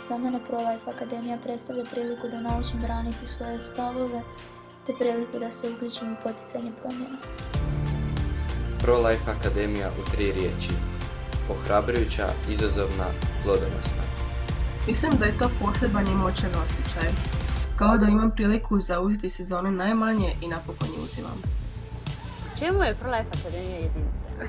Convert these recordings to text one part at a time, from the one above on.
Za mene Pro-Life Akademija predstavlja priliku da naučim braniti svoje stavove te priliku da se uključim u poticanje promjena. Pro-Life Akademija u 3 riječi. Ohrabrujuća, izazovna, plodonosna. Mislim da je to poseban i moćan osjećaj. Kao da imam priliku zauzeti sezone najmanje i napokon je uzimam. Čemu je Pro-Life Akademija jedinstvena?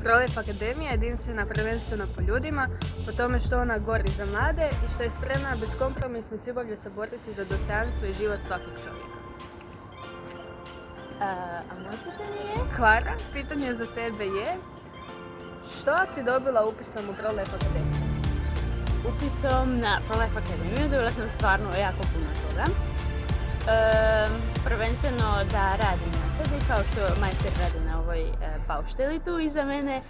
Pro-Life Akademija je jedinstvena prvenstveno po ljudima, po tome što ona gori za mlade i što je spremna beskompromisno s ljubavlju se boriti za dostojanstvo i život svakog čovjeka. A moje pitanje je? Klara, pitanje za tebe je: što si dobila upisom u Pro-Life Akademiju? Upisom na Pro-Life Akademiju dobila sam stvarno jako puno toga. Prvenstveno da radim na sebi, kao što majster radi na ovoj baušteli tu iza mene.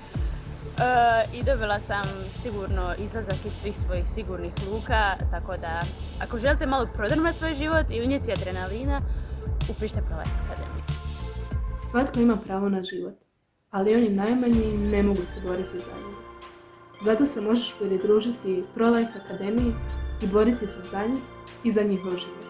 I dobila sam sigurno izlazak iz svih svojih sigurnih luka, tako da ako želite malo prodrmati svoj život i unijeti adrenalina, upišite Pro-Life Akademiju. Svatko ima pravo na život, ali oni najmanji ne mogu se boriti za njega. Zato se možeš pridružiti Pro-Life Akademiji i boriti se za njih i za njihov život.